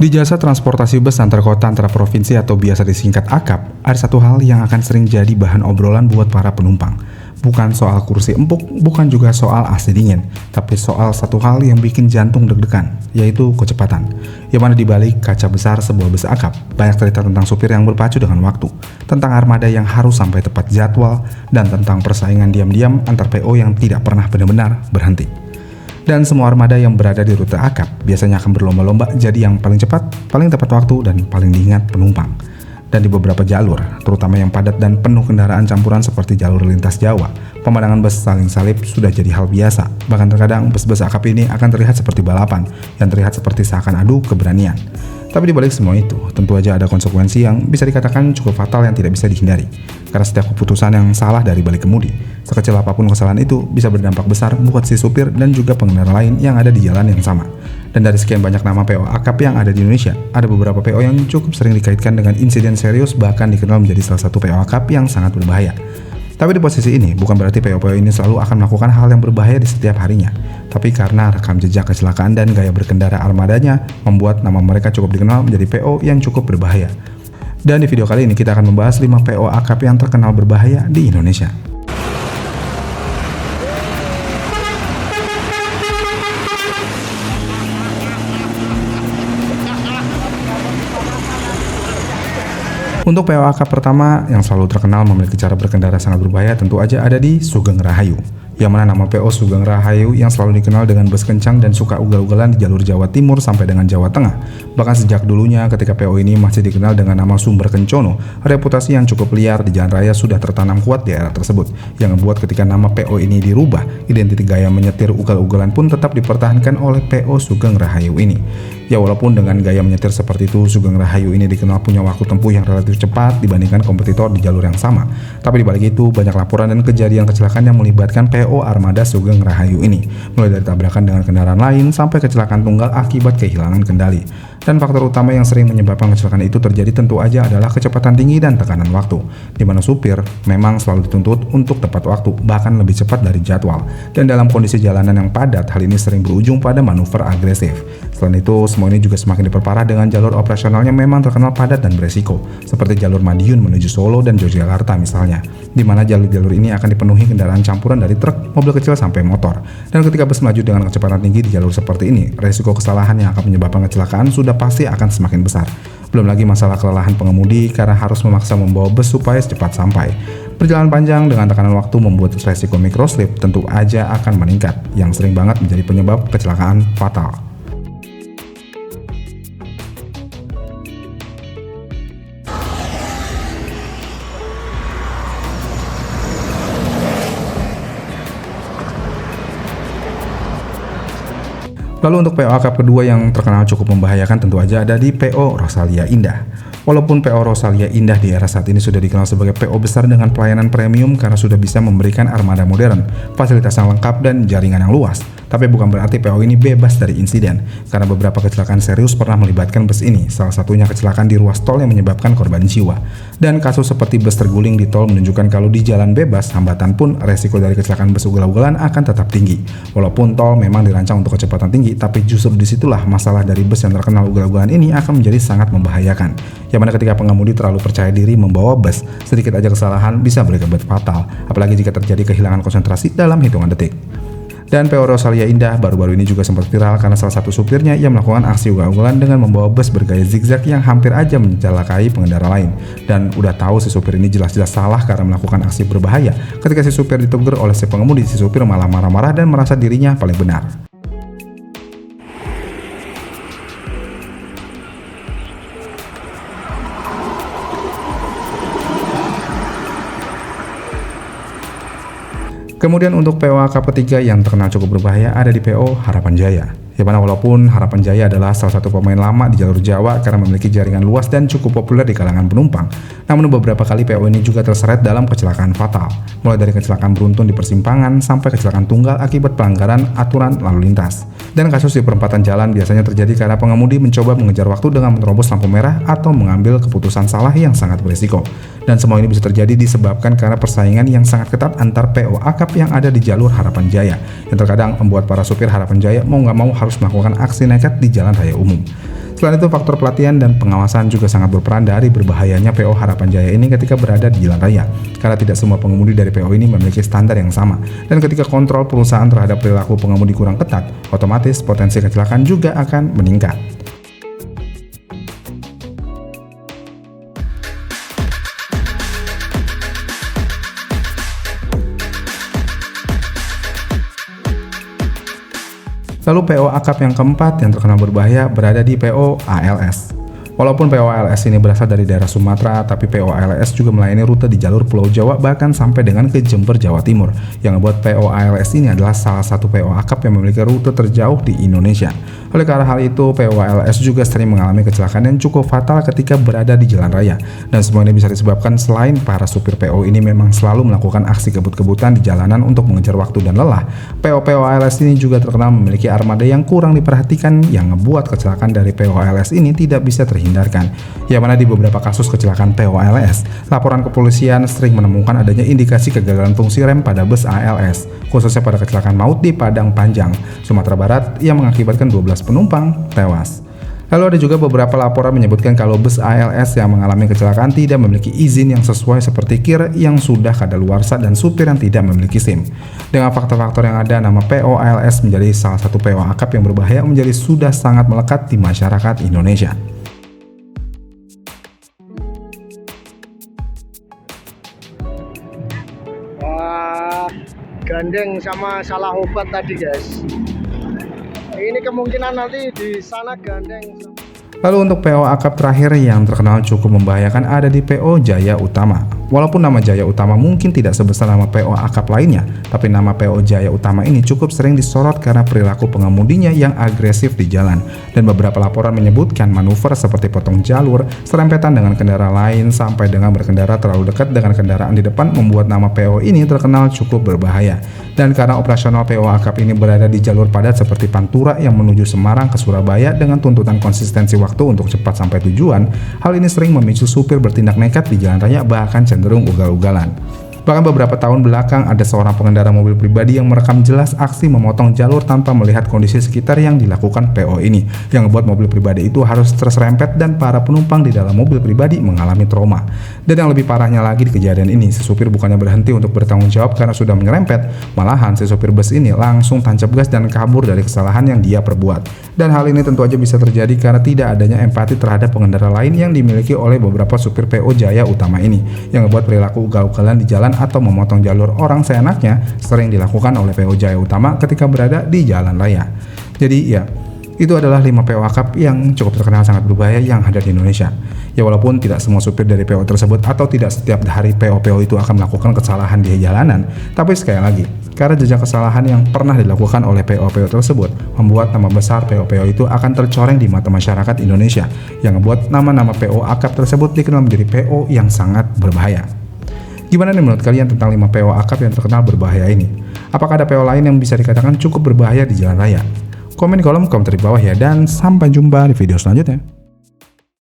Di jasa transportasi bus antar kota antar provinsi atau biasa disingkat AKAP, ada satu hal yang akan sering jadi bahan obrolan buat para penumpang. Bukan soal kursi empuk, bukan juga soal AC dingin, tapi soal satu hal yang bikin jantung deg-degan, yaitu kecepatan. Yang mana dibalik kaca besar sebuah bus AKAP, banyak cerita tentang supir yang berpacu dengan waktu, tentang armada yang harus sampai tepat jadwal, dan tentang persaingan diam-diam antar PO yang tidak pernah benar-benar berhenti. Dan semua armada yang berada di rute AKAP biasanya akan berlomba-lomba jadi yang paling cepat, paling tepat waktu, dan paling diingat penumpang. Dan di beberapa jalur, terutama yang padat dan penuh kendaraan campuran seperti jalur lintas Jawa, pemandangan bus saling salip sudah jadi hal biasa. Bahkan terkadang bus-bus AKAP ini akan terlihat seperti balapan, yang terlihat seperti seakan adu keberanian. Tapi dibalik semua itu, tentu aja ada konsekuensi yang bisa dikatakan cukup fatal yang tidak bisa dihindari. Karena setiap keputusan yang salah dari balik kemudi, sekecil apapun kesalahan itu bisa berdampak besar buat si supir dan juga pengendara lain yang ada di jalan yang sama. Dan dari sekian banyak nama PO AKAP yang ada di Indonesia, ada beberapa PO yang cukup sering dikaitkan dengan insiden serius, bahkan dikenal menjadi salah satu PO AKAP yang sangat berbahaya. Tapi di posisi ini, bukan berarti PO-PO ini selalu akan melakukan hal yang berbahaya di setiap harinya. Tapi karena rekam jejak kecelakaan dan gaya berkendara armadanya, membuat nama mereka cukup dikenal menjadi PO yang cukup berbahaya. Dan di video kali ini kita akan membahas 5 PO AKAP yang terkenal berbahaya di Indonesia. Untuk PO AKAP pertama yang selalu terkenal memiliki cara berkendara sangat berbahaya tentu aja ada di Sugeng Rahayu. Yang mana nama PO Sugeng Rahayu yang selalu dikenal dengan bus kencang dan suka ugal-ugalan di jalur Jawa Timur sampai dengan Jawa Tengah. Bahkan sejak dulunya ketika PO ini masih dikenal dengan nama Sumber Kencono, reputasi yang cukup liar di jalan raya sudah tertanam kuat di era tersebut. Yang membuat ketika nama PO ini dirubah, identitas gaya menyetir ugal-ugalan pun tetap dipertahankan oleh PO Sugeng Rahayu ini. Ya walaupun dengan gaya menyetir seperti itu, Sugeng Rahayu ini dikenal punya waktu tempuh yang relatif cepat dibandingkan kompetitor di jalur yang sama. Tapi dibalik itu, banyak laporan dan kejadian kecelakaan yang melibatkan PO armada Sugeng Rahayu ini. Mulai dari tabrakan dengan kendaraan lain sampai kecelakaan tunggal akibat kehilangan kendali. Dan faktor utama yang sering menyebabkan kecelakaan itu terjadi tentu aja adalah kecepatan tinggi dan tekanan waktu, di mana supir memang selalu dituntut untuk tepat waktu, bahkan lebih cepat dari jadwal. Dan dalam kondisi jalanan yang padat, hal ini sering berujung pada manuver agresif. Selain itu, semua ini juga semakin diperparah dengan jalur operasionalnya memang terkenal padat dan beresiko, seperti jalur Madiun menuju Solo dan Yogyakarta misalnya, di mana jalur-jalur ini akan dipenuhi kendaraan campuran dari truk, mobil kecil sampai motor. Dan ketika bus melaju dengan kecepatan tinggi di jalur seperti ini, resiko kesalahan yang akan menyebabkan kecelakaan sudah pasti akan semakin besar. Belum lagi masalah kelelahan pengemudi karena harus memaksa membawa bus supaya cepat sampai. Perjalanan panjang dengan tekanan waktu membuat resiko microslip tentu aja akan meningkat, yang sering banget menjadi penyebab kecelakaan fatal. Lalu untuk PO AKAP kedua yang terkenal cukup membahayakan tentu aja ada di PO Rosalia Indah. Walaupun PO Rosalia Indah di era saat ini sudah dikenal sebagai PO besar dengan pelayanan premium karena sudah bisa memberikan armada modern, fasilitas yang lengkap dan jaringan yang luas. Tapi bukan berarti PO ini bebas dari insiden, karena beberapa kecelakaan serius pernah melibatkan bus ini, salah satunya kecelakaan di ruas tol yang menyebabkan korban jiwa. Dan kasus seperti bus terguling di tol menunjukkan kalau di jalan bebas, hambatan pun resiko dari kecelakaan bus ugal-ugalan akan tetap tinggi. Walaupun tol memang dirancang untuk kecepatan tinggi, tapi justru disitulah masalah dari bus yang terkenal ugal-ugalan ini akan menjadi sangat membahayakan. Yang mana ketika pengemudi terlalu percaya diri membawa bus, sedikit aja kesalahan bisa berakibat fatal, apalagi jika terjadi kehilangan konsentrasi dalam hitungan detik. Dan PO Rosalia Indah baru-baru ini juga sempat viral karena salah satu supirnya yang melakukan aksi ugal-ugalan dengan membawa bus bergaya zigzag yang hampir aja mencelakai pengendara lain. Dan udah tahu si supir ini jelas-jelas salah karena melakukan aksi berbahaya. Ketika si supir ditegur oleh si pengemudi, si supir malah marah-marah dan merasa dirinya paling benar. Kemudian untuk PO AKAP ketiga yang terkenal cukup berbahaya ada di PO Harapan Jaya. Yang mana walaupun Harapan Jaya adalah salah satu pemain lama di jalur Jawa karena memiliki jaringan luas dan cukup populer di kalangan penumpang, namun beberapa kali PO ini juga terseret dalam kecelakaan fatal, mulai dari kecelakaan beruntun di persimpangan sampai kecelakaan tunggal akibat pelanggaran aturan lalu lintas. Dan kasus di perempatan jalan biasanya terjadi karena pengemudi mencoba mengejar waktu dengan menerobos lampu merah atau mengambil keputusan salah yang sangat berisiko. Dan semua ini bisa terjadi disebabkan karena persaingan yang sangat ketat antar PO AKAP yang ada di jalur Harapan Jaya, yang terkadang membuat para supir Harapan Jaya mau nggak mau harus melakukan aksi nekat di jalan raya umum. Selain itu, faktor pelatihan dan pengawasan juga sangat berperan dari berbahayanya PO Harapan Jaya ini ketika berada di jalan raya. Karena tidak semua pengemudi dari PO ini memiliki standar yang sama. Dan ketika kontrol perusahaan terhadap perilaku pengemudi kurang ketat, otomatis potensi kecelakaan juga akan meningkat. Lalu PO akap yang keempat yang terkenal berbahaya berada di PO ALS. Walaupun PO ALS ini berasal dari daerah Sumatera, tapi PO ALS juga melayani rute di jalur Pulau Jawa bahkan sampai dengan ke Jember, Jawa Timur. Yang membuat PO ALS ini adalah salah satu PO akap yang memiliki rute terjauh di Indonesia. Oleh karena hal itu, PO ALS juga sering mengalami kecelakaan yang cukup fatal ketika berada di jalan raya. Dan semua ini bisa disebabkan selain para supir PO ini memang selalu melakukan aksi kebut-kebutan di jalanan untuk mengejar waktu dan lelah, PO ALS ini juga terkenal memiliki armada yang kurang diperhatikan yang ngebuat kecelakaan dari PO ALS ini tidak bisa terhindarkan. Yang mana di beberapa kasus kecelakaan PO ALS, laporan kepolisian sering menemukan adanya indikasi kegagalan fungsi rem pada bus ALS, khususnya pada kecelakaan maut di Padang Panjang, Sumatera Barat yang mengakibatkan 12 penumpang tewas. Lalu ada juga beberapa laporan menyebutkan kalau bus ALS yang mengalami kecelakaan tidak memiliki izin yang sesuai seperti kir yang sudah kadaluarsa dan supir yang tidak memiliki SIM. Dengan faktor-faktor yang ada, nama PO ALS menjadi salah satu PO akap yang berbahaya menjadi sudah sangat melekat di masyarakat Indonesia. Gandeng sama salah obat tadi guys. Ini kemungkinan nanti di sana gandeng. Lalu untuk PO akap terakhir yang terkenal cukup membahayakan ada di PO Jaya Utama. Walaupun nama Jaya Utama mungkin tidak sebesar nama PO akap lainnya, tapi nama PO Jaya Utama ini cukup sering disorot karena perilaku pengemudinya yang agresif di jalan. Dan beberapa laporan menyebutkan manuver seperti potong jalur, serempetan dengan kendaraan lain, sampai dengan berkendara terlalu dekat dengan kendaraan di depan membuat nama PO ini terkenal cukup berbahaya. Dan karena operasional PO akap ini berada di jalur padat seperti Pantura yang menuju Semarang ke Surabaya dengan tuntutan konsistensi waktu untuk cepat sampai tujuan, hal ini sering memicu supir bertindak nekat di jalan raya bahkan cenderung ugal-ugalan. Bahkan beberapa tahun belakang ada seorang pengendara mobil pribadi yang merekam jelas aksi memotong jalur tanpa melihat kondisi sekitar yang dilakukan PO ini, yang membuat mobil pribadi itu harus terserempet dan para penumpang di dalam mobil pribadi mengalami trauma. Dan yang lebih parahnya lagi di kejadian ini, si supir bukannya berhenti untuk bertanggung jawab karena sudah menyerempet, malahan si supir bus ini langsung tancap gas dan kabur dari kesalahan yang dia perbuat. Dan hal ini tentu aja bisa terjadi karena tidak adanya empati terhadap pengendara lain yang dimiliki oleh beberapa supir PO Jaya Utama ini, yang membuat perilaku ugal-ugalan di jalan atau memotong jalur orang seenaknya sering dilakukan oleh PO Jaya Utama ketika berada di jalan raya. Jadi ya, itu adalah 5 PO akap yang cukup terkenal sangat berbahaya yang ada di Indonesia. Ya walaupun tidak semua supir dari PO tersebut atau tidak setiap hari PO itu akan melakukan kesalahan di jalanan, tapi sekali lagi, karena jejak kesalahan yang pernah dilakukan oleh PO tersebut membuat nama besar PO itu akan tercoreng di mata masyarakat Indonesia, yang membuat nama-nama PO akap tersebut dikenal menjadi PO yang sangat berbahaya. Gimana nih menurut kalian tentang 5 PO akap yang terkenal berbahaya ini? Apakah ada PO lain yang bisa dikatakan cukup berbahaya di jalan raya? Komen di kolom komentar di bawah ya, dan sampai jumpa di video selanjutnya.